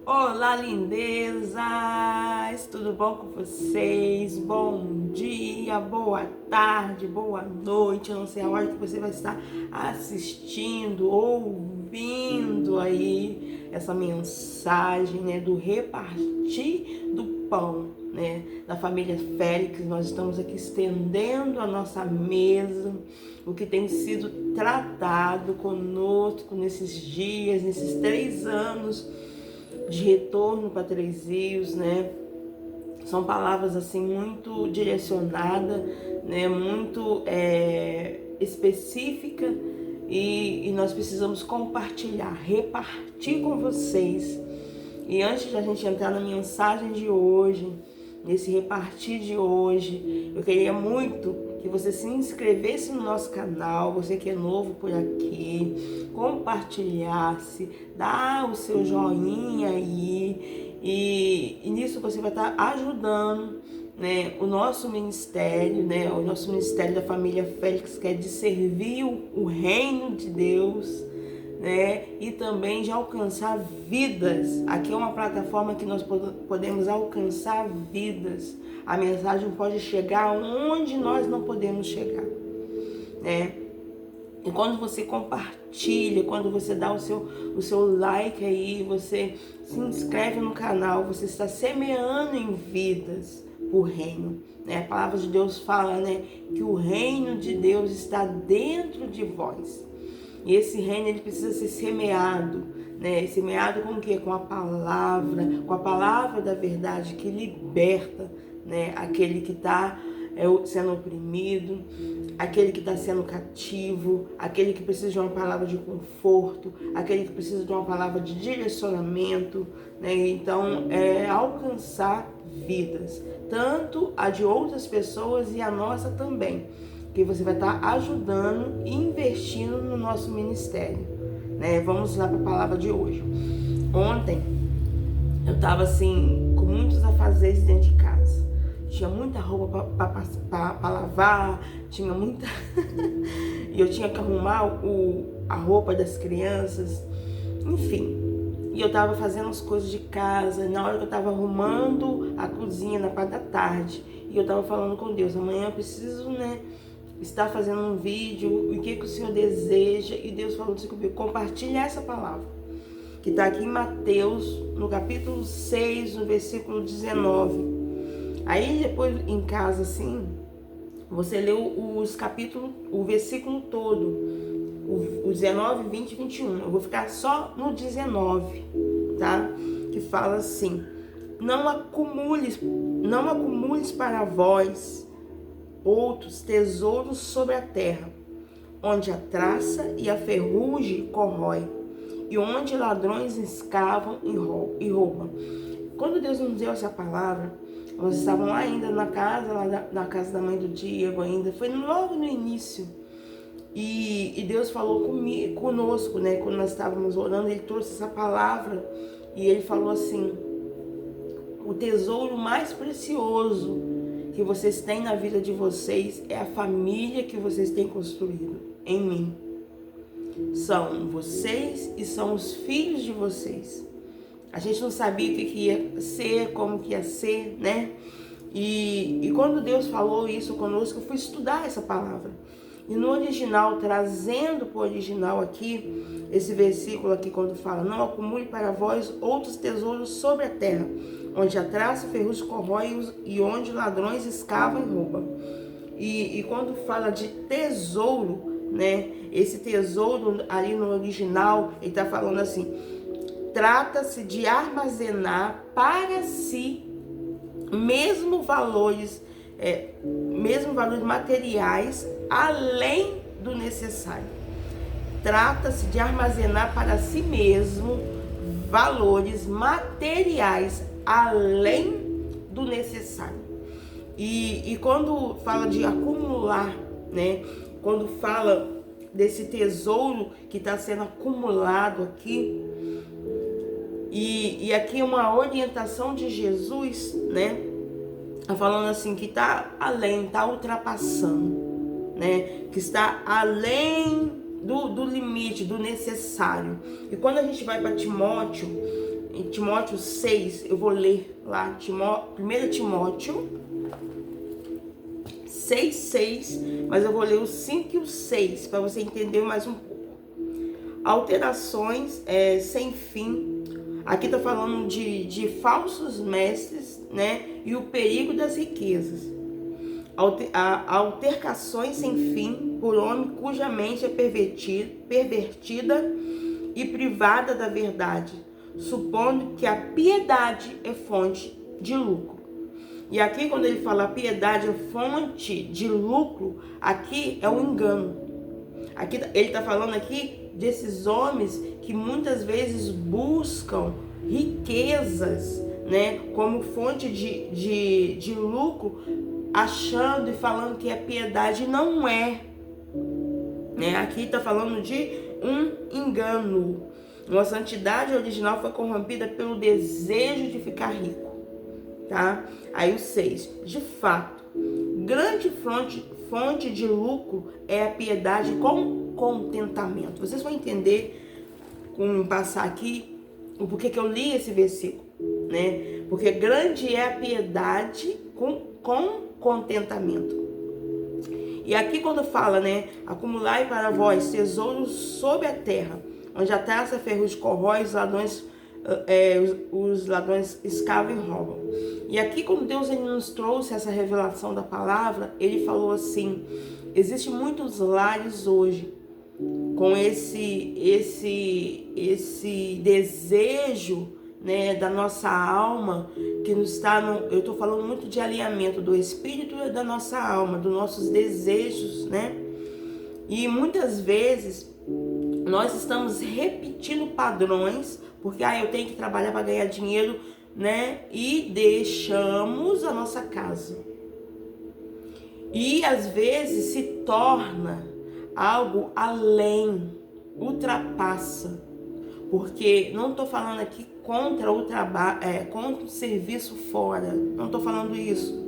Olá, lindezas! Tudo bom com vocês? Bom dia, boa tarde, boa noite. Eu não sei a hora que você vai estar assistindo, ouvindo aí essa mensagem, né, do repartir do pão, né, da família Félix. Nós estamos aqui estendendo a nossa mesa, o que tem sido tratado conosco nesses dias, nesses 3 anos de retorno para Três Rios, né? São palavras assim muito direcionadas, né? Muito específica e nós precisamos compartilhar, repartir com vocês. E antes de a gente entrar na mensagem de hoje, nesse repartir de hoje, eu queria muito que você se inscrevesse no nosso canal, você que é novo por aqui, compartilhasse, dá o seu joinha aí, e nisso você vai estar ajudando, né, o nosso ministério, né, o nosso ministério da família Félix, que é de servir o reino de Deus, né, e também de alcançar vidas. Aqui é uma plataforma que nós podemos alcançar vidas. A mensagem pode chegar onde nós não podemos chegar, né? E quando você compartilha, quando você dá o seu like aí, você se inscreve no canal, você está semeando em vidas o reino, né? A palavra de Deus fala, né, que o reino de Deus está dentro de vós. E esse reino, ele precisa ser semeado, né? Semeado com o quê? Com a palavra da verdade que liberta, né? Aquele que está sendo oprimido, aquele que está sendo cativo, aquele que precisa de uma palavra de conforto, aquele que precisa de uma palavra de direcionamento, né? Então, alcançar vidas, tanto a de outras pessoas e a nossa também, que você vai estar ajudando e investindo no nosso ministério, né? Vamos lá para a palavra de hoje. Ontem eu estava assim com muitos afazeres dentro de casa. Tinha muita roupa para lavar, tinha muita e eu tinha que arrumar a roupa das crianças, enfim. E eu estava fazendo as coisas de casa, na hora que eu estava arrumando a cozinha na parte da tarde, e eu estava falando com Deus, amanhã eu preciso, né, estar fazendo um vídeo, o que o Senhor deseja, e Deus falou assim comigo, compartilha essa palavra, que está aqui em Mateus, no capítulo 6, no versículo 19. Aí depois em casa, assim, você lê os capítulos, o versículo todo, o 19, 20 e 21. Eu vou ficar só no 19, tá? Que fala assim, não acumules para vós outros tesouros sobre a terra, onde a traça e a ferrugem corrói, e onde ladrões escavam e roubam. Quando Deus nos deu essa palavra, nós estávamos lá ainda na casa da mãe do Diego ainda, foi logo no início, e Deus falou conosco, né? Quando nós estávamos orando, Ele trouxe essa palavra, e Ele falou assim, o tesouro mais precioso que vocês têm na vida de vocês é a família que vocês têm construído em mim. São vocês e são os filhos de vocês. A gente não sabia o que ia ser, como que ia ser, né? E quando Deus falou isso conosco, eu fui estudar essa palavra. E no original, trazendo para o original aqui, esse versículo aqui quando fala, não acumule para vós outros tesouros sobre a terra, onde a traça e ferrugem corrói e onde ladrões escavam e roubam. E quando fala de tesouro, né? Esse tesouro ali no original, ele está falando assim, trata-se de armazenar para si mesmo valores materiais além do necessário. Trata-se de armazenar para si mesmo valores materiais além do necessário. E quando fala de acumular, né? Quando fala desse tesouro que está sendo acumulado aqui, e aqui uma orientação de Jesus, né? Falando assim que está além, está ultrapassando, né? Que está além do limite, do necessário. E quando a gente vai para Timóteo, em Timóteo 6, eu vou ler lá, 1 Timóteo 6, mas eu vou ler o 5 e o 6, para você entender mais um pouco. Alterações sem fim. Aqui tá falando de falsos mestres, né? E o perigo das riquezas. Altercações sem fim por homem cuja mente é pervertida e privada da verdade, supondo que a piedade é fonte de lucro. E aqui, quando ele fala piedade é fonte de lucro, aqui é um engano. Aqui ele está falando aqui desses homens que muitas vezes buscam riquezas, né, como fonte de lucro, achando e falando que é piedade, não é. Né? Aqui está falando de um engano. Uma santidade original foi corrompida pelo desejo de ficar rico. Tá? Aí o 6. De fato, grande fonte de lucro é a piedade com contentamento. Vocês vão entender com passar aqui o porquê que eu li esse versículo, né? Porque grande é a piedade com contentamento. E aqui quando fala, né? Acumulai para vós tesouros sob a terra, onde a traça ferrugem corrói, os ladrões escavam e roubam. E aqui quando Deus ele nos trouxe essa revelação da palavra, ele falou assim: existem muitos lares hoje com esse desejo, né, da nossa alma, que nos está eu estou falando muito de alinhamento do espírito e da nossa alma, dos nossos desejos, né? E muitas vezes nós estamos repetindo padrões, porque eu tenho que trabalhar para ganhar dinheiro, né? E deixamos a nossa casa. E às vezes se torna algo além, ultrapassa. Porque não estou falando aqui contra o trabalho, contra o serviço fora. Não estou falando isso.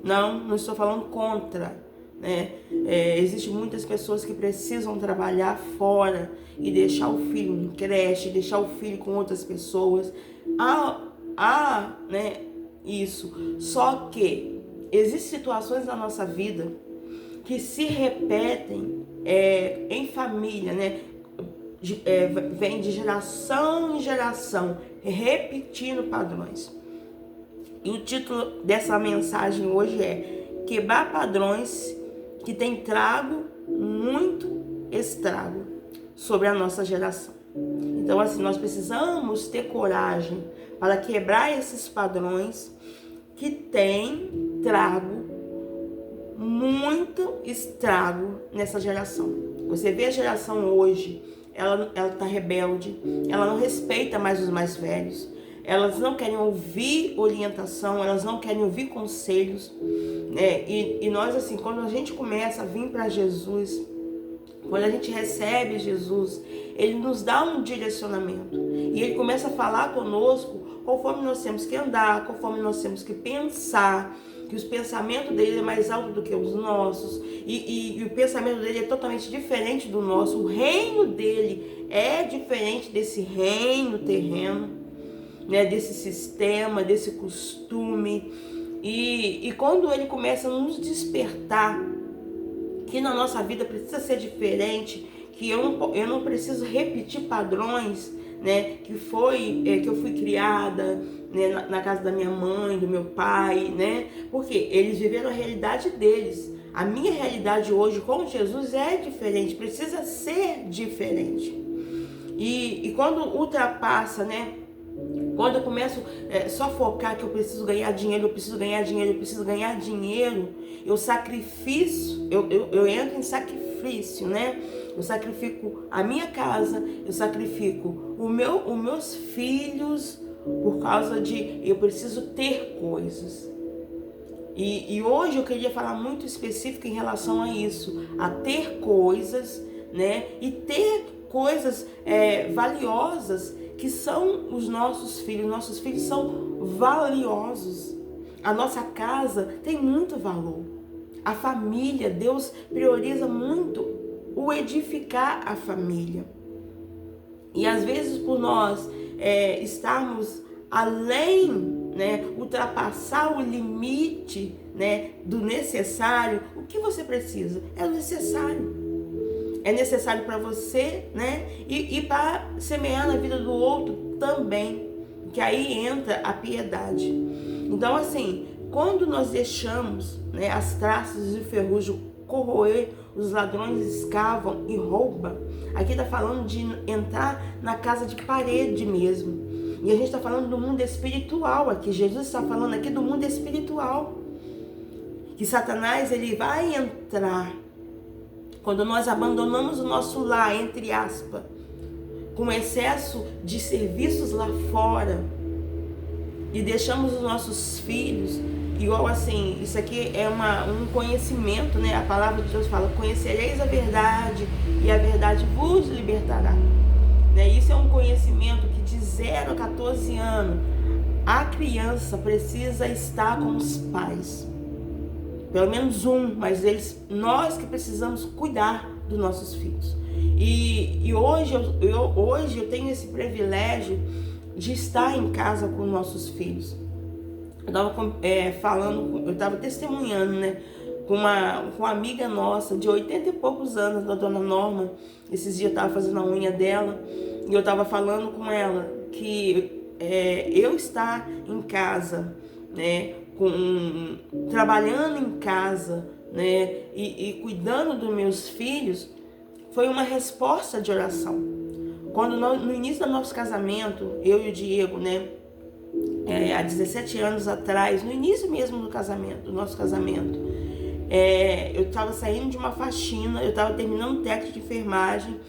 Não estou falando contra. Né? Existem muitas pessoas que precisam trabalhar fora e deixar o filho em creche, deixar o filho com outras pessoas. Né, isso. Só que existem situações na nossa vida que se repetem em família, né? Vem de geração em geração, repetindo padrões. E o título dessa mensagem hoje é Quebrar Padrões que tem trago muito estrago sobre a nossa geração. Então, assim, nós precisamos ter coragem para quebrar esses padrões que tem trago muito estrago nessa geração. Você vê a geração hoje, ela tá rebelde, ela não respeita mais os mais velhos, elas não querem ouvir orientação, elas não querem ouvir conselhos, né? E nós, assim, quando a gente começa a vir para Jesus, quando a gente recebe Jesus, ele nos dá um direcionamento e ele começa a falar conosco conforme nós temos que andar, conforme nós temos que pensar, que os pensamentos dele é mais alto do que os nossos e o pensamento dele é totalmente diferente do nosso. O reino dele é diferente desse reino terreno, né, desse sistema, desse costume. E quando ele começa a nos despertar que na nossa vida precisa ser diferente, que eu não preciso repetir padrões, né, que eu fui criada, né, na casa da minha mãe, do meu pai, né? Porque eles viveram a realidade deles. A minha realidade hoje com Jesus é diferente, precisa ser diferente. E quando ultrapassa, né? Quando eu começo só focar que eu preciso ganhar dinheiro, eu sacrifício, eu entro em sacrifício, né? Eu sacrifico a minha casa, eu sacrifico os meus filhos por causa de eu preciso ter coisas. E hoje eu queria falar muito específico em relação a isso, a ter coisas, né? E ter coisas valiosas que são os nossos filhos. Nossos filhos são valiosos. A nossa casa tem muito valor. A família, Deus prioriza muito o edificar a família. E às vezes por nós estarmos além, né, ultrapassar o limite, né, do necessário, o que você precisa? É o necessário. É necessário para você, né, e para semear na vida do outro também, que aí entra a piedade. Então, assim, quando nós deixamos, né, as traças e o ferrugem corroer, os ladrões escavam e roubam. Aqui está falando de entrar na casa de parede mesmo. E a gente está falando do mundo espiritual aqui. Jesus está falando aqui do mundo espiritual. Que Satanás, ele vai entrar quando nós abandonamos o nosso lar, entre aspas, com excesso de serviços lá fora, e deixamos os nossos filhos, igual assim, isso aqui é um conhecimento, né? A palavra de Deus fala: conhecereis a verdade e a verdade vos libertará. Né? Isso é um conhecimento que de 0 a 14 anos, a criança precisa estar com os pais. Pelo menos um, mas nós que precisamos cuidar dos nossos filhos. E hoje eu tenho esse privilégio de estar em casa com nossos filhos. Eu estava testemunhando, né, com uma amiga nossa de 80 e poucos anos, da dona Norma. Esses dias eu estava fazendo a unha dela e eu estava falando com ela que eu estar em casa, né, trabalhando em casa, né, e cuidando dos meus filhos, foi uma resposta de oração. Quando no início do nosso casamento, eu e o Diego, né, há 17 anos atrás, no início mesmo do nosso casamento, eu estava saindo de uma faxina, eu estava terminando o técnico de enfermagem,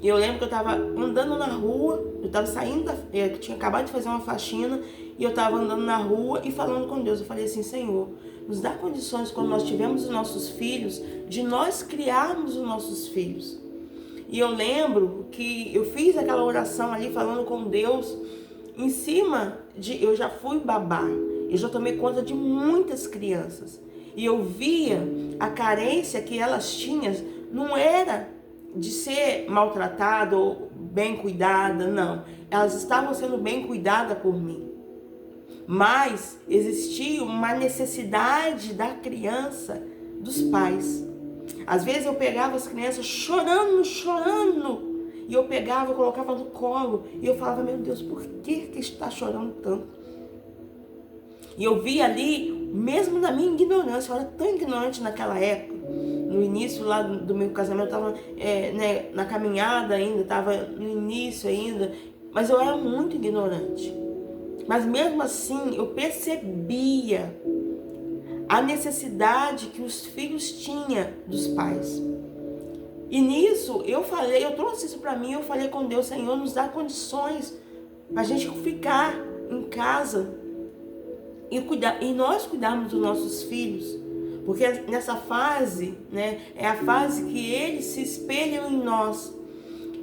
e eu lembro que eu estava andando na rua, eu estava saindo, eu tinha acabado de fazer uma faxina, e eu estava andando na rua e falando com Deus. Eu falei assim: Senhor, nos dá condições, quando nós tivermos os nossos filhos, de nós criarmos os nossos filhos. E eu lembro que eu fiz aquela oração ali, falando com Deus, em cima de... Eu já fui babá, eu já tomei conta de muitas crianças. E eu via a carência que elas tinham, não era de ser maltratada ou bem cuidada, não. Elas estavam sendo bem cuidadas por mim. Mas existia uma necessidade da criança, dos pais. Às vezes eu pegava as crianças chorando, e eu pegava, eu colocava no colo, e eu falava: meu Deus, por que está chorando tanto? E eu via ali, mesmo na minha ignorância, eu era tão ignorante naquela época, no início lá do meu casamento, eu estava na caminhada ainda, estava no início ainda, mas eu era muito ignorante. Mas mesmo assim, eu percebia a necessidade que os filhos tinham dos pais. E nisso, eu trouxe isso para mim, eu falei com Deus: Senhor, nos dá condições para a gente ficar em casa e nós cuidarmos dos nossos filhos. Porque nessa fase, né, é a fase que eles se espelham em nós.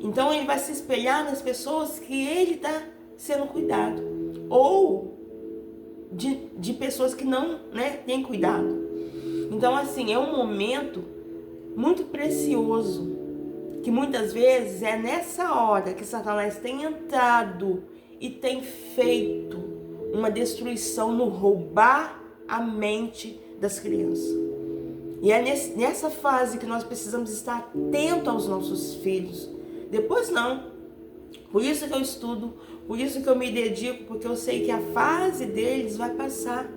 Então ele vai se espelhar nas pessoas que ele está sendo cuidado. Ou de pessoas que não, né, têm cuidado. Então, assim, é um momento muito precioso, que muitas vezes é nessa hora que Satanás tem entrado e tem feito uma destruição no roubar a mente das crianças. E é nessa fase que nós precisamos estar atentos aos nossos filhos. Depois não. Por isso que eu estudo, por isso que eu me dedico, porque eu sei que a fase deles vai passar.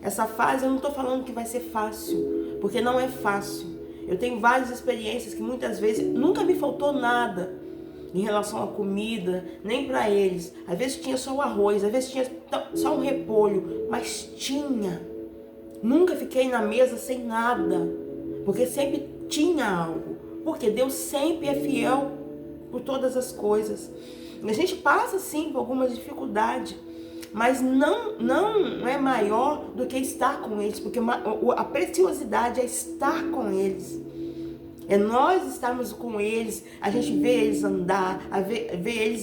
Essa fase eu não estou falando que vai ser fácil, porque não é fácil. Eu tenho várias experiências que muitas vezes nunca me faltou nada em relação à comida, nem para eles. Às vezes tinha só o arroz, às vezes tinha só um repolho, mas tinha. Nunca fiquei na mesa sem nada, porque sempre tinha algo. Porque Deus sempre é fiel por todas as coisas. A gente passa sim por algumas dificuldades, mas não é maior do que estar com eles, porque a preciosidade é estar com eles. É nós estarmos com eles, a gente vê eles andar, ver eles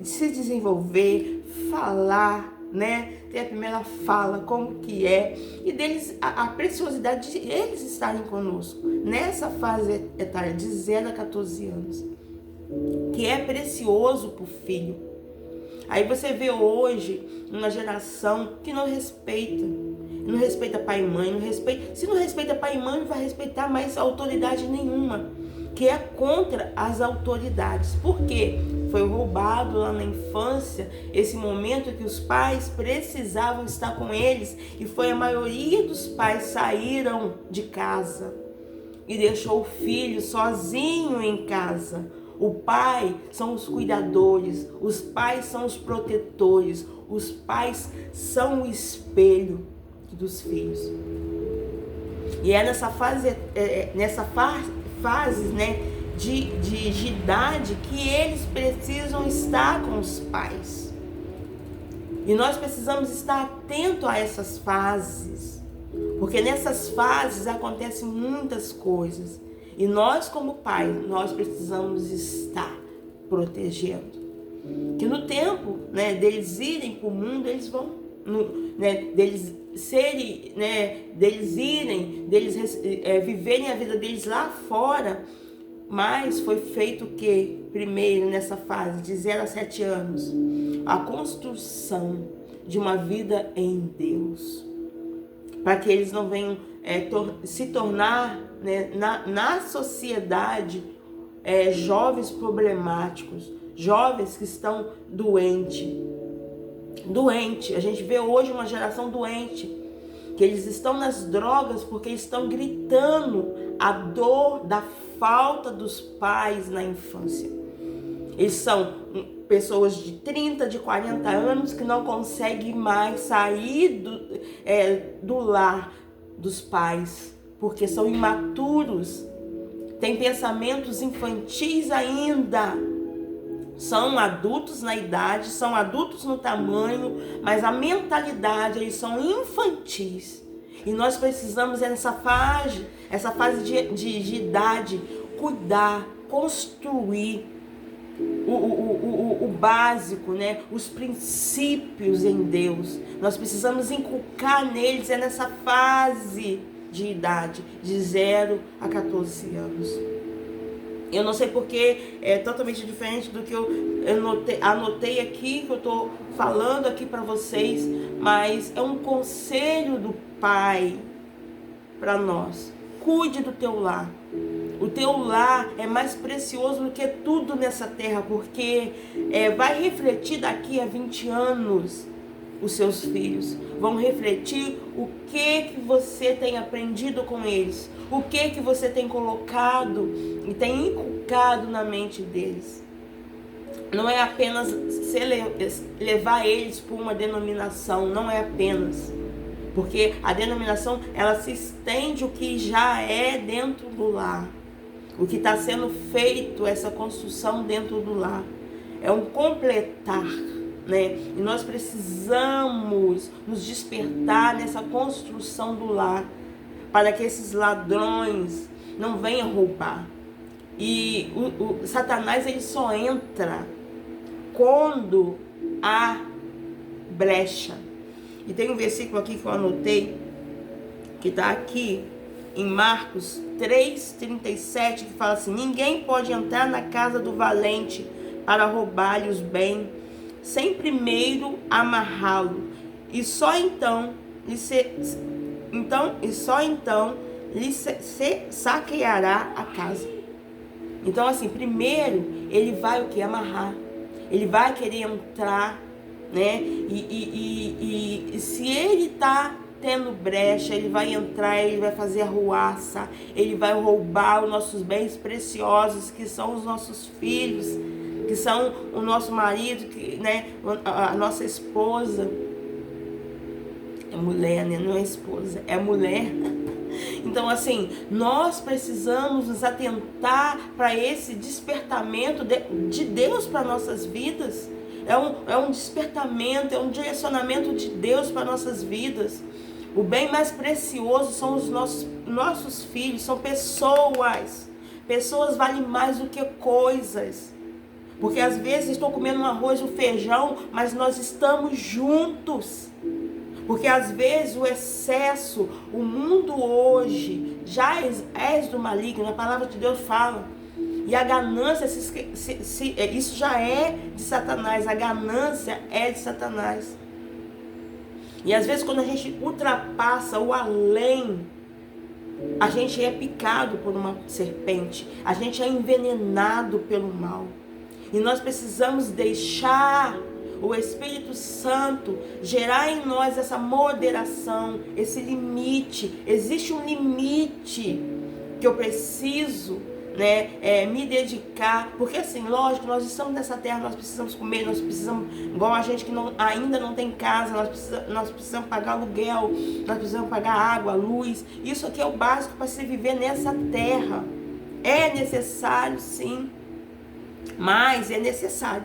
se desenvolver, falar, né? Ter a primeira fala, como que é, e deles, a preciosidade de eles estarem conosco, nessa fase etária de 0 a 14 anos, que é precioso para o filho. Aí você vê hoje uma geração que não respeita pai e mãe, se não respeita pai e mãe, não vai respeitar mais autoridade nenhuma, que é contra as autoridades. Por quê? Foi roubado lá na infância esse momento que os pais precisavam estar com eles, e foi a maioria dos pais saíram de casa e deixou o filho sozinho em casa. O pai são os cuidadores, os pais são os protetores, os pais são o espelho dos filhos. E é nessa fase, né, de idade que eles precisam estar com os pais. E nós precisamos estar atento a essas fases, porque nessas fases acontecem muitas coisas. E nós, como pais, nós precisamos estar protegendo. Que no tempo, né, deles irem para o mundo, eles vão, deles viverem a vida deles lá fora. Mas foi feito o que? Primeiro, nessa fase de 0 a 7 anos, a construção de uma vida em Deus, para que eles não venham se tornar, né, na sociedade, jovens problemáticos, jovens que estão doentes. A gente vê hoje uma geração doente, que eles estão nas drogas porque eles estão gritando a dor da falta dos pais na infância. Eles são pessoas de 30, de 40 anos que não conseguem mais sair do lar dos pais, porque são imaturos, têm pensamentos infantis ainda. São adultos na idade, são adultos no tamanho, mas a mentalidade, eles são infantis. E nós precisamos, nessa fase de idade, cuidar, construir o básico, né? Os princípios em Deus. Nós precisamos inculcar neles, nessa fase de idade, de 0 a 14 anos. Eu não sei porque é totalmente diferente do que eu anotei aqui, que eu estou falando aqui para vocês, mas é um conselho do Pai para nós. Cuide do teu lar. O teu lar é mais precioso do que tudo nessa terra, porque vai refletir daqui a 20 anos. Os seus filhos vão refletir o que você tem aprendido com eles, o que você tem colocado e tem inculcado na mente deles. Não é apenas levar eles por uma denominação, não é apenas, porque a denominação, ela se estende o que já é dentro do lar, o que está sendo feito, essa construção dentro do lar, é um completar. Né? E nós precisamos nos despertar nessa construção do lar, para que esses ladrões não venham roubar. E o Satanás, ele só entra quando há brecha. E tem um versículo aqui que eu anotei, que está aqui em Marcos 3:37, que fala assim: ninguém pode entrar na casa do valente para roubar-lhe os bens, sem primeiro amarrá-lo, e só então lhe saqueará a casa. Então, assim, primeiro ele vai o que? Amarrar. Ele vai querer entrar, né? E se ele está tendo brecha, ele vai entrar, ele vai fazer arruaça, ele vai roubar os nossos bens preciosos, que são os nossos filhos, que são o nosso marido, né, a nossa esposa. É mulher, né? Não é esposa, é mulher. Então, assim, nós precisamos nos atentar para esse despertamento de Deus para nossas vidas. É um despertamento, é um direcionamento de Deus para nossas vidas. O bem mais precioso são os nossos filhos, são pessoas. Pessoas valem mais do que coisas. Porque às vezes estou comendo um arroz e um feijão, mas nós estamos juntos. Porque às vezes o excesso, o mundo hoje já és do maligno, a palavra de Deus fala. E a ganância, isso já é de Satanás. A ganância é de Satanás. E às vezes quando a gente ultrapassa o além, a gente é picado por uma serpente. A gente é envenenado pelo mal. E nós precisamos deixar o Espírito Santo gerar em nós essa moderação, esse limite. Existe um limite que eu preciso, me dedicar, porque assim, lógico, nós estamos nessa terra, nós precisamos comer, nós precisamos, igual a gente que ainda não tem casa, nós precisamos pagar aluguel, nós precisamos pagar água, luz. Isso aqui é o básico para se viver nessa terra. É necessário, sim, mas é necessário.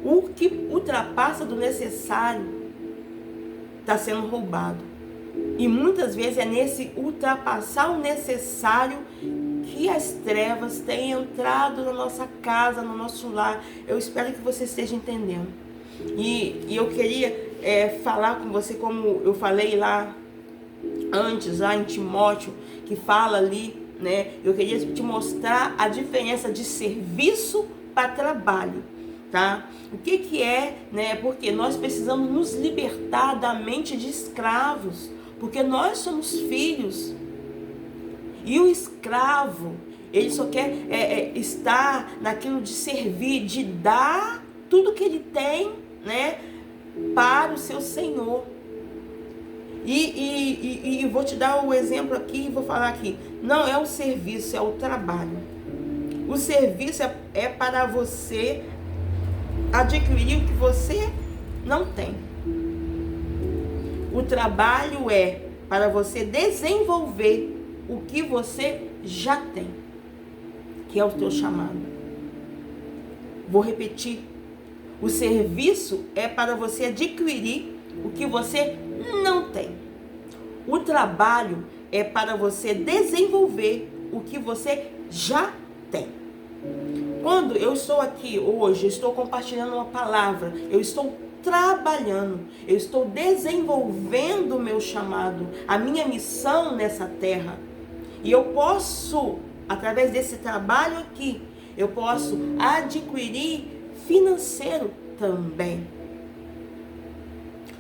O que ultrapassa do necessário está sendo roubado. E muitas vezes é nesse ultrapassar o necessário que as trevas têm entrado na nossa casa, no nosso lar. Eu espero que você esteja entendendo. E eu queria falar com você, como eu falei lá antes, lá em Timóteo, que fala ali, eu queria te mostrar a diferença de serviço para trabalho. Tá? O que é, porque nós precisamos nos libertar da mente de escravos, porque nós somos filhos. E o escravo, ele só quer estar naquilo de servir, de dar tudo que ele tem, para o seu Senhor. E vou te dar o exemplo aqui, vou falar aqui. Não é o serviço, é o trabalho. O serviço é para você adquirir o que você não tem. O trabalho é para você desenvolver o que você já tem, que é o teu chamado. Vou repetir. O serviço é para você adquirir o que você não tem. O trabalho é para você desenvolver o que você já tem. Quando eu estou aqui hoje, eu estou compartilhando uma palavra, eu estou trabalhando, eu estou desenvolvendo o meu chamado, a minha missão nessa terra. E eu posso, através desse trabalho aqui, eu posso adquirir financeiro também.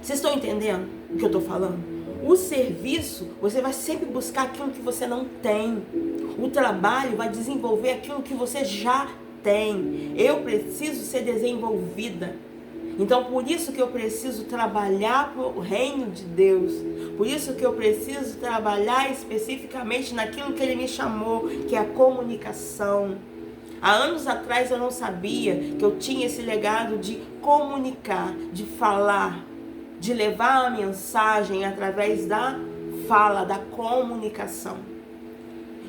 Vocês estão entendendo o que eu estou falando? O serviço, você vai sempre buscar aquilo que você não tem. O trabalho vai desenvolver aquilo que você já tem. Eu preciso ser desenvolvida. Então, por isso que eu preciso trabalhar para o reino de Deus. Por isso que eu preciso trabalhar especificamente naquilo que Ele me chamou, que é a comunicação. Há anos atrás eu não sabia que eu tinha esse legado de comunicar, de falar, de levar a mensagem através da fala, da comunicação.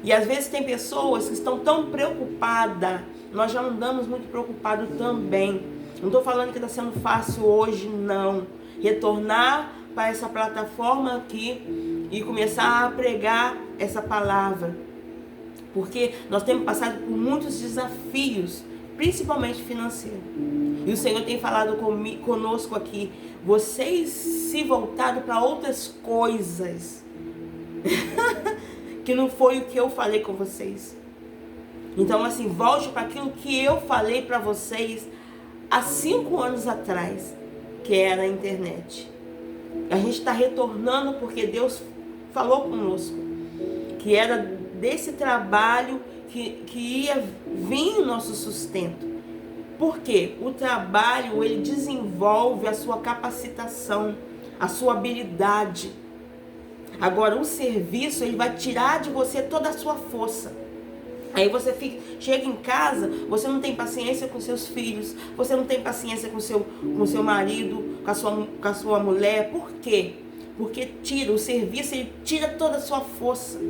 E às vezes tem pessoas que estão tão preocupadas, nós já andamos muito preocupados também. Não estou falando que está sendo fácil hoje, não. Retornar para essa plataforma aqui e começar a pregar essa palavra. Porque nós temos passado por muitos desafios, principalmente financeiros. E o Senhor tem falado conosco aqui. Vocês se voltaram para outras coisas. Que não foi o que eu falei com vocês. Então assim, volte para aquilo que eu falei para vocês há 5 anos atrás, que era a internet. A gente está retornando porque Deus falou conosco, que era desse trabalho que ia vir o nosso sustento. Por quê? O trabalho, ele desenvolve a sua capacitação, a sua habilidade. Agora, o serviço, ele vai tirar de você toda a sua força. Aí você chega em casa, você não tem paciência com seus filhos, você não tem paciência com seu marido, com a sua mulher. Por quê? Porque o serviço, ele tira toda a sua força.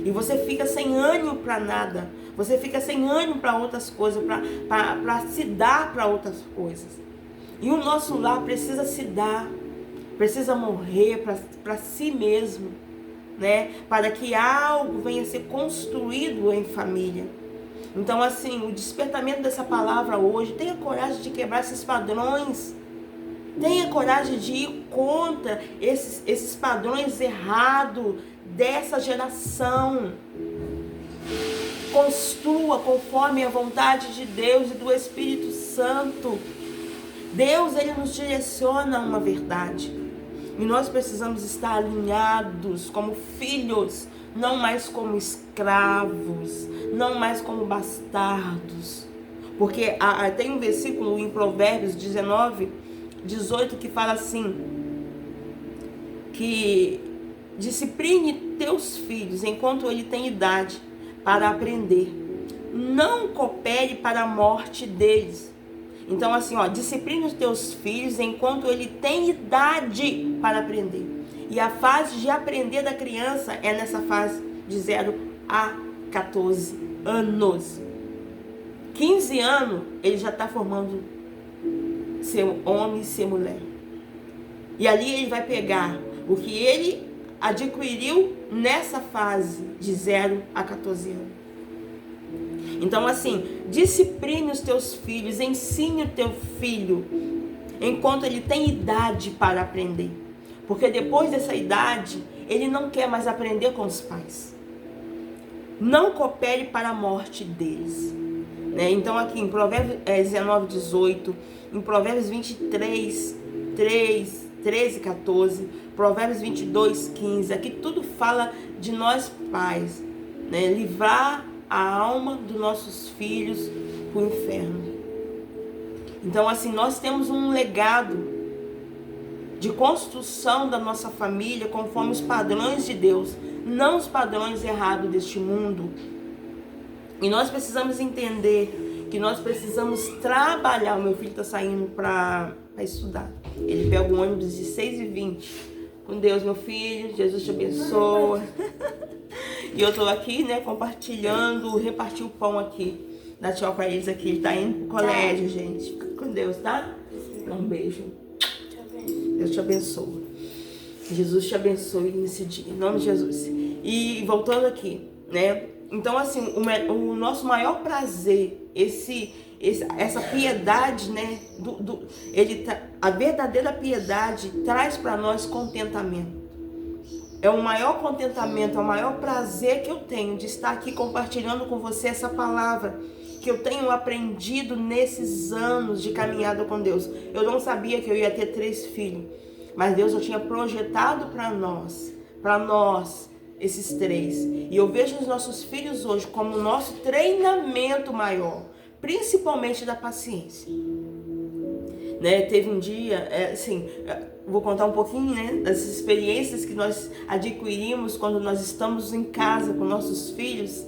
E você fica sem ânimo para nada. Você fica sem ânimo para outras coisas, para se dar para outras coisas. E o nosso lar precisa se dar, precisa morrer para si mesmo, para que algo venha a ser construído em família. Então assim, o despertamento dessa palavra hoje, tenha coragem de quebrar esses padrões, tenha coragem de ir contra esses padrões errados dessa geração. construa conforme a vontade de Deus e do Espírito Santo. Deus, Ele nos direciona a uma verdade. E nós precisamos estar alinhados como filhos, não mais como escravos, não mais como bastardos. Porque tem um versículo em Provérbios 19, 18 que fala assim, que discipline teus filhos enquanto ele tem idade para aprender. Não coopere para a morte deles. Então assim, discipline os teus filhos enquanto ele tem idade para aprender. E a fase de aprender da criança é nessa fase de 0 a 14 anos. 15 anos, ele já está formando ser homem e ser mulher. E ali ele vai pegar o que ele adquiriu nessa fase de 0 a 14 anos. Então assim, discipline os teus filhos, ensine o teu filho enquanto ele tem idade para aprender. Porque depois dessa idade, ele não quer mais aprender com os pais. Não coopere para a morte deles. Então aqui em Provérbios 19, 18, em Provérbios 23, 13, 14, Provérbios 22, 15, aqui tudo fala de nós pais, livrar a alma dos nossos filhos para o inferno. Então assim, nós temos um legado de construção da nossa família conforme os padrões de Deus, não os padrões errados deste mundo. E nós precisamos entender que nós precisamos trabalhar. O meu filho está saindo para estudar. Ele pega o ônibus de 6h20. Com Deus, meu filho. Jesus te abençoa. E eu estou aqui, compartilhando, reparti o pão aqui. Dá tchau para eles aqui. Ele está indo pro colégio, gente. Fica com Deus, tá? Um beijo. Deus te abençoe. Jesus te abençoe nesse dia. Em nome de Jesus. E voltando aqui, Então, assim, o nosso maior prazer, essa piedade, a verdadeira piedade traz para nós contentamento. É o maior contentamento, é o maior prazer que eu tenho de estar aqui compartilhando com você essa palavra que eu tenho aprendido nesses anos de caminhada com Deus. Eu não sabia que eu ia ter 3 filhos, mas Deus já tinha projetado para nós, esses 3. E eu vejo os nossos filhos hoje como o nosso treinamento maior, principalmente da paciência. Teve um dia, vou contar um pouquinho, das experiências que nós adquirimos quando nós estamos em casa com nossos filhos,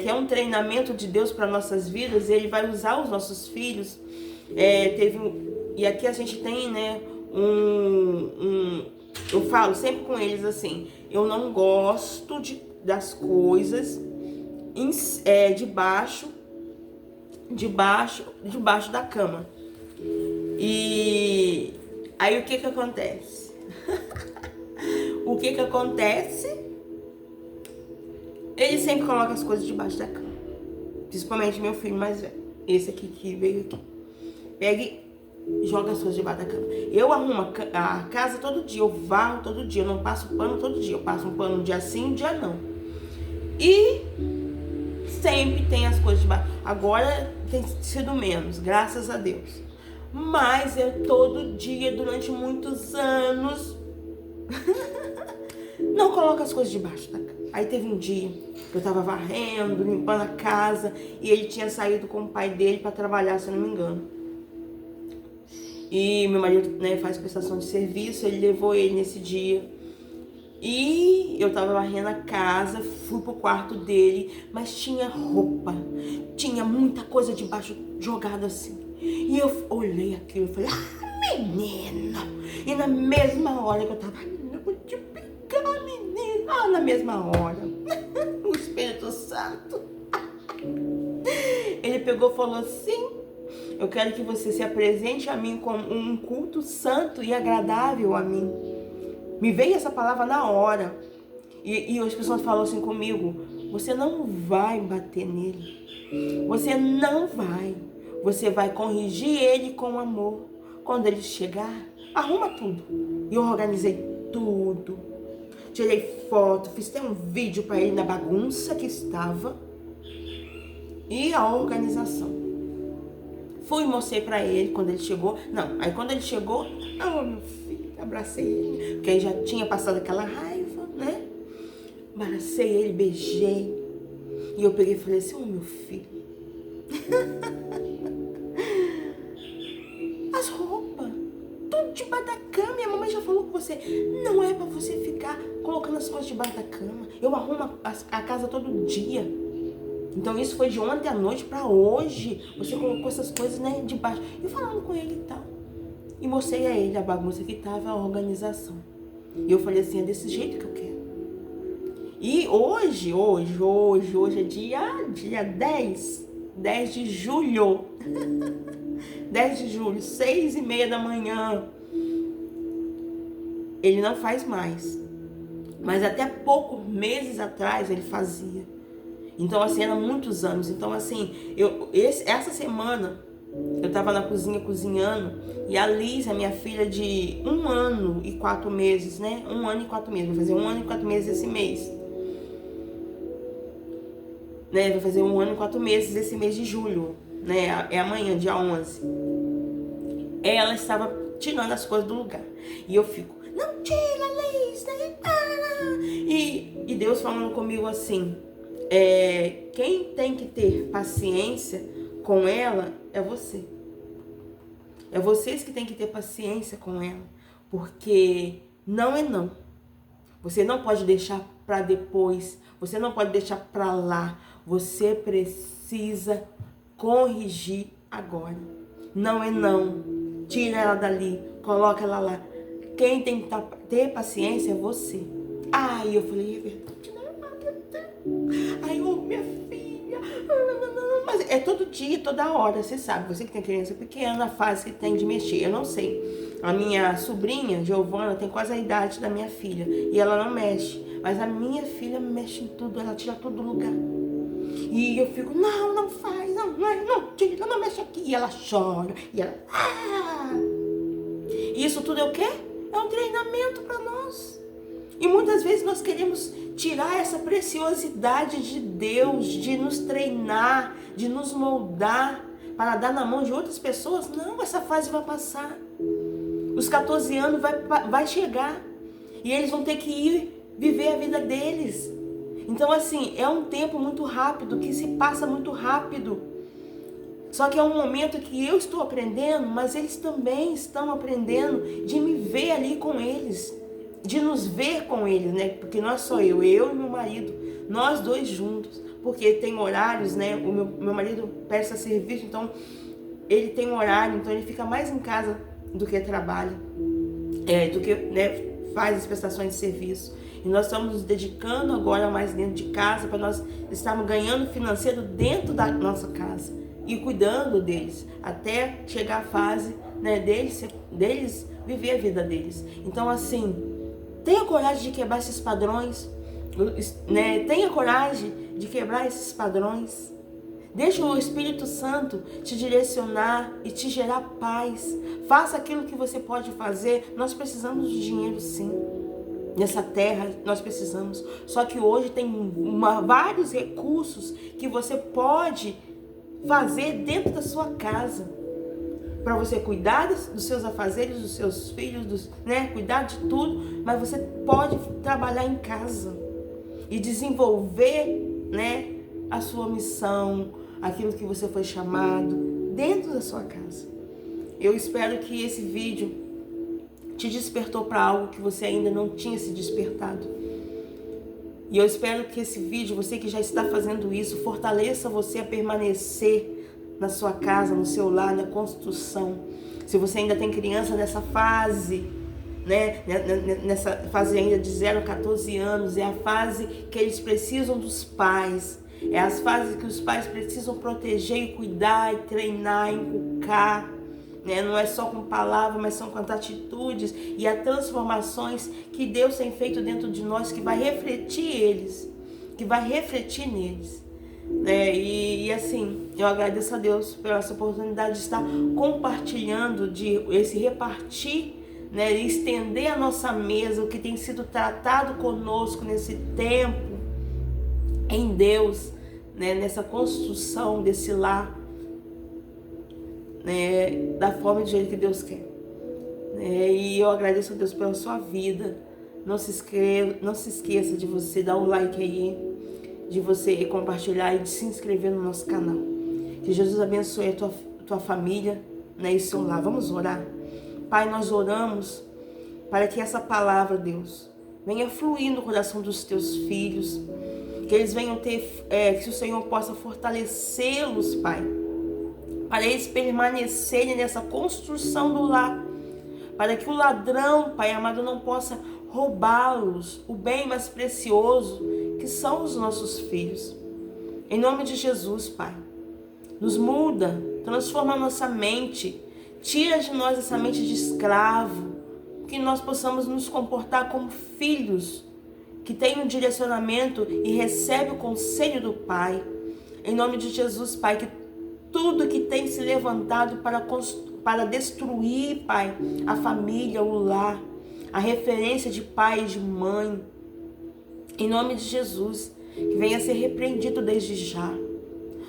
que é um treinamento de Deus para nossas vidas. Ele vai usar os nossos filhos. E aqui a gente tem, eu falo sempre com eles assim, eu não gosto das coisas debaixo da cama. E aí o que acontece? O que acontece? Ele sempre coloca as coisas debaixo da cama. Principalmente meu filho mais velho. Esse aqui que veio aqui. Pega e joga as coisas debaixo da cama. Eu arrumo a casa todo dia, eu varro todo dia, eu não passo pano todo dia. Eu passo um pano um dia sim, um dia não. E sempre tem as coisas debaixo. Agora tem sido menos, graças a Deus. Mas eu todo dia, durante muitos anos, não coloco as coisas debaixo da cama. Aí teve um dia que eu tava varrendo, limpando a casa, e ele tinha saído com o pai dele para trabalhar, se eu não me engano. E meu marido faz prestação de serviço, ele levou ele nesse dia. E eu tava varrendo a casa, fui pro quarto dele, mas tinha roupa, tinha muita coisa debaixo jogada assim. E eu olhei aquilo e falei, menina! E na mesma hora que eu tava, eu vou te pegar, menina! Na mesma hora, o Espírito Santo, ele pegou e falou assim, eu quero que você se apresente a mim como um culto santo e agradável a mim. Me veio essa palavra na hora. E as pessoas falam assim comigo, você não vai bater nele. Você não vai. Você vai corrigir ele com amor. Quando ele chegar, arruma tudo. E eu organizei tudo. Tirei foto, fiz até um vídeo para ele na bagunça que estava. e a organização. Fui e mostrei pra ele quando ele chegou. Não, aí quando ele chegou, meu filho, abracei ele, porque aí já tinha passado aquela raiva, né? Abracei ele, beijei. E eu peguei e falei assim, meu filho, as roupas, tudo debaixo da cama. Minha mamãe já falou com você, não é pra você ficar colocando as coisas debaixo da cama. Eu arrumo a casa todo dia. Então isso foi de ontem à noite pra hoje. Você colocou essas coisas, né, debaixo. E falando com ele e tal. E mostrei a ele a bagunça que tava, a organização. E eu falei assim, é desse jeito que eu quero. E hoje é dia 10 de julho. 10 de julho, 6:30 da manhã. Ele não faz mais. Mas até poucos meses atrás ele fazia. Então, assim, eram muitos anos. Então, assim, essa semana eu tava na cozinha cozinhando e a Liz, a minha filha de 1 ano e 4 meses, né? 1 ano e 4 meses. Vai fazer 1 ano e 4 meses esse mês. Né? Vai fazer 1 ano e 4 meses esse mês de julho. Né? É amanhã, dia 11. Ela estava tirando as coisas do lugar. E eu fico, não tira, Liz, daí para. E Deus falando comigo assim, quem tem que ter paciência com ela é você. É vocês que tem que ter paciência com ela. Porque não é não. Você não pode deixar para depois. Você não pode deixar para lá. Você precisa corrigir agora. Não é não. Tira ela dali. Coloca ela lá. Quem tem que ter paciência é você. Aí eu falei, é verdade, né? Aí minha filha. Mas é todo dia, toda hora. Você sabe. Você que tem criança pequena, a fase que tem de mexer. Eu não sei. A minha sobrinha, Giovana, tem quase a idade da minha filha. E ela não mexe. Mas a minha filha mexe em tudo. Ela tira tudo do lugar. E eu fico, não faz, não tira, não mexe aqui. E ela chora. E ela... Isso tudo é o quê? É um treinamento para nós. E muitas vezes nós queremos tirar essa preciosidade de Deus, de nos treinar, de nos moldar, para dar na mão de outras pessoas. Não, essa fase vai passar. Os 14 anos vai chegar. E eles vão ter que ir viver a vida deles. Então, assim, é um tempo muito rápido, que se passa muito rápido. Só que é um momento que eu estou aprendendo, mas eles também estão aprendendo de me ver ali com eles. De nos ver com eles, né? Porque não é só eu e meu marido, nós dois juntos. Porque tem horários, né? O meu marido presta serviço, então ele tem um horário, então ele fica mais em casa do que trabalha, do que, né, faz as prestações de serviço. E nós estamos nos dedicando agora mais dentro de casa, para nós estarmos ganhando financeiro dentro da nossa casa e cuidando deles, até chegar a fase, né, deles viver a vida deles. Então, assim, tenha coragem de quebrar esses padrões, né? Tenha coragem de quebrar esses padrões. Deixa o Espírito Santo te direcionar e te gerar paz. Faça aquilo que você pode fazer. Nós precisamos de dinheiro, sim. Nessa terra nós precisamos. Só que hoje tem vários recursos que você pode fazer dentro da sua casa. Para você cuidar dos seus afazeres, dos seus filhos, né? Cuidar de tudo. Mas você pode trabalhar em casa e desenvolver, né, a sua missão, aquilo que você foi chamado dentro da sua casa. Eu espero que esse vídeo te despertou para algo que você ainda não tinha se despertado. E eu espero que esse vídeo, você que já está fazendo isso, fortaleça você a permanecer na sua casa, no seu lar, na construção. Se você ainda tem criança nessa fase, né, nessa fase ainda de 0 a 14 anos, é a fase que eles precisam dos pais. É as fases que os pais precisam proteger e cuidar, e treinar, inculcar. Né? Não é só com palavras, mas são com as atitudes e as transformações que Deus tem feito dentro de nós, que vai refletir eles, que vai refletir neles. E assim, eu agradeço a Deus pela essa oportunidade de estar compartilhando, esse repartir, né, e estender a nossa mesa, o que tem sido tratado conosco nesse tempo, em Deus, né, nessa construção desse lar, né, da forma e do jeito que Deus quer. E eu agradeço a Deus pela sua vida. Não se esqueça de você dar o like aí, de você compartilhar e de se inscrever no nosso canal. Que Jesus abençoe a tua família, né, e seu lar. Vamos orar. Pai, nós oramos para que essa palavra, Deus, venha fluir no coração dos teus filhos, que eles venham ter, que o Senhor possa fortalecê-los, Pai, para eles permanecerem nessa construção do lar, para que o ladrão, Pai amado, não possa roubá-los, o bem mais precioso, que são os nossos filhos. Em nome de Jesus, Pai, nos muda, transforma a nossa mente, tira de nós essa mente de escravo, que nós possamos nos comportar como filhos, que têm um direcionamento e recebem o conselho do Pai. Em nome de Jesus, Pai, que tudo que tem se levantado para destruir, Pai, a família, o lar, a referência de pai e de mãe, em nome de Jesus, que venha a ser repreendido desde já.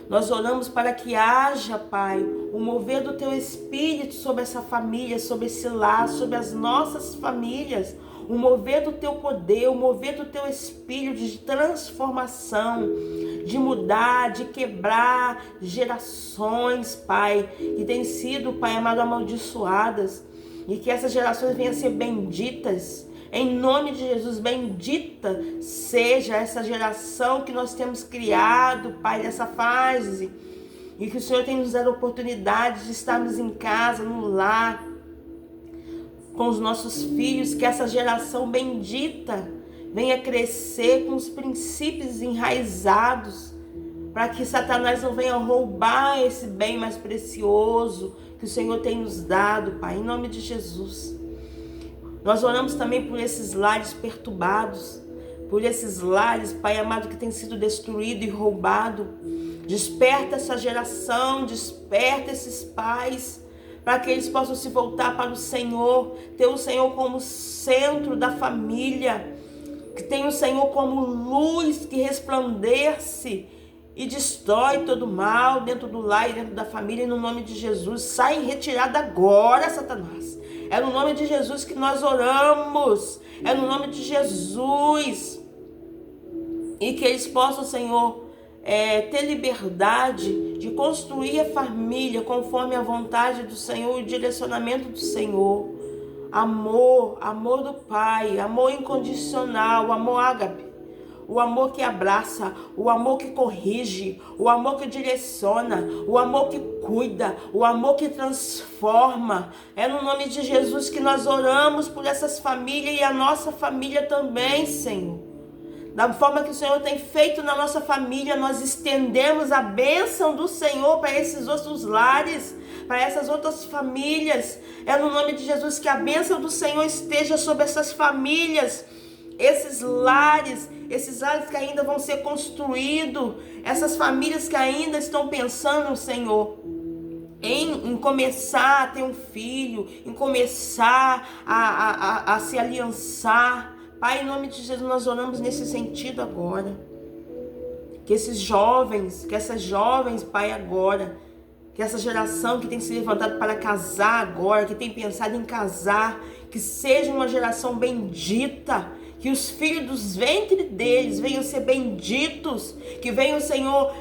Nós oramos para que haja, Pai, o mover do Teu Espírito sobre essa família, sobre esse lar, sobre as nossas famílias, o mover do Teu poder, o mover do Teu Espírito de transformação, de mudar, de quebrar gerações, Pai, que têm sido, Pai amado, amaldiçoadas, e que essas gerações venham a ser benditas. Em nome de Jesus, bendita seja essa geração que nós temos criado, Pai, nessa fase. E que o Senhor tem nos dado a oportunidade de estarmos em casa, no lar, com os nossos filhos. Que essa geração bendita venha crescer com os princípios enraizados, para que Satanás não venha roubar esse bem mais precioso que o Senhor tem nos dado, Pai, em nome de Jesus. Nós oramos também por esses lares perturbados, por esses lares, Pai amado, que tem sido destruído e roubado. Desperta essa geração, desperta esses pais, para que eles possam se voltar para o Senhor, ter o Senhor como centro da família, que tenha o Senhor como luz que resplandece e destrói todo mal dentro do lar e dentro da família, no nome de Jesus. Sai em retirada agora, Satanás. É no nome de Jesus que nós oramos. É no nome de Jesus. E que eles possam, Senhor, ter liberdade de construir a família conforme a vontade do Senhor e o direcionamento do Senhor. Amor, amor do Pai, amor incondicional, amor ágape. O amor que abraça, o amor que corrige, o amor que direciona, o amor que cuida, o amor que transforma. É no nome de Jesus que nós oramos por essas famílias e a nossa família também, Senhor. Da forma que o Senhor tem feito na nossa família, nós estendemos a bênção do Senhor para esses outros lares, para essas outras famílias. É no nome de Jesus que a bênção do Senhor esteja sobre essas famílias, esses lares que ainda vão ser construídos, essas famílias que ainda estão pensando, Senhor, em começar a ter um filho, em começar a se aliançar. Pai, em nome de Jesus, nós oramos nesse sentido agora. Que esses jovens, que essas jovens, Pai, agora, que essa geração que tem se levantado para casar agora, que tem pensado em casar, que seja uma geração bendita, que os filhos dos ventres deles venham ser benditos, que venham, Senhor,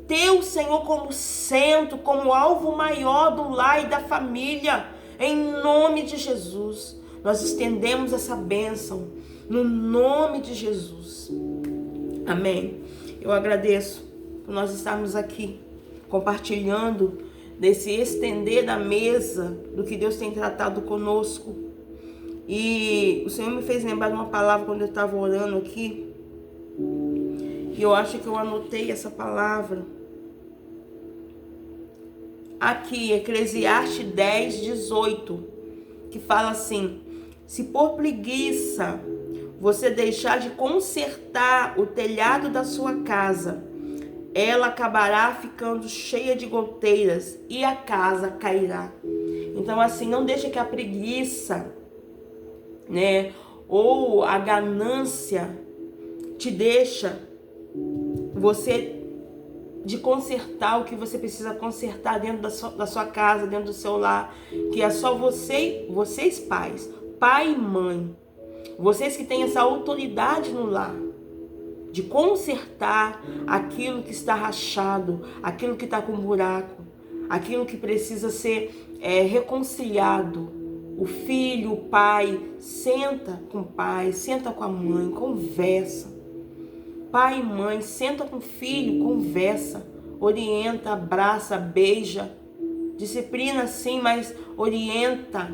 ter o Senhor como centro, como alvo maior do lar e da família, em nome de Jesus. Nós estendemos essa bênção, no nome de Jesus. Amém. Eu agradeço por nós estarmos aqui, compartilhando desse estender da mesa, do que Deus tem tratado conosco. E o Senhor me fez lembrar de uma palavra quando eu estava orando aqui. E eu acho que eu anotei essa palavra. Aqui, Eclesiastes 10:18, que fala assim: se por preguiça você deixar de consertar o telhado da sua casa, ela acabará ficando cheia de goteiras e a casa cairá. Então, assim, não deixa que a preguiça, né, ou a ganância te deixa você de consertar o que você precisa consertar dentro da sua casa, dentro do seu lar, que é só vocês pais, pai e mãe, vocês que têm essa autoridade no lar, de consertar aquilo que está rachado, aquilo que está com buraco, aquilo que precisa ser reconciliado. O filho, o pai, senta com o pai, senta com a mãe, conversa. Pai e mãe, senta com o filho, conversa, orienta, abraça, beija. Disciplina sim, mas orienta,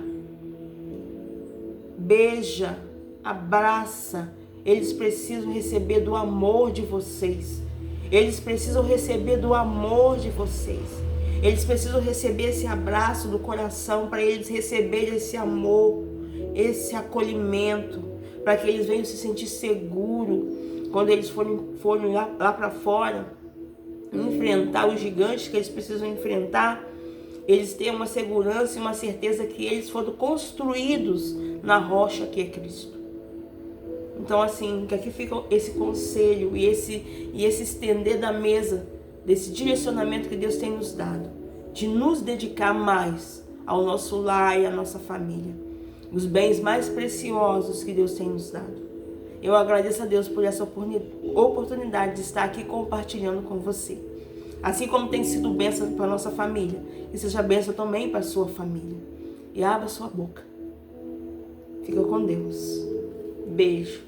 beija, abraça. Eles precisam receber do amor de vocês. Eles precisam receber do amor de vocês. Eles precisam receber esse abraço do coração para eles receberem esse amor, esse acolhimento, para que eles venham se sentir seguros quando eles forem lá para fora, enfrentar os gigantes que eles precisam enfrentar. Eles têm uma segurança e uma certeza que eles foram construídos na rocha que é Cristo. Então, assim, que aqui fica esse conselho e esse estender da mesa, desse direcionamento que Deus tem nos dado, de nos dedicar mais ao nosso lar e à nossa família, os bens mais preciosos que Deus tem nos dado. Eu agradeço a Deus por essa oportunidade de estar aqui compartilhando com você. Assim como tem sido bênção para a nossa família, que seja bênção também para a sua família. E abra sua boca. Fica com Deus. Beijo.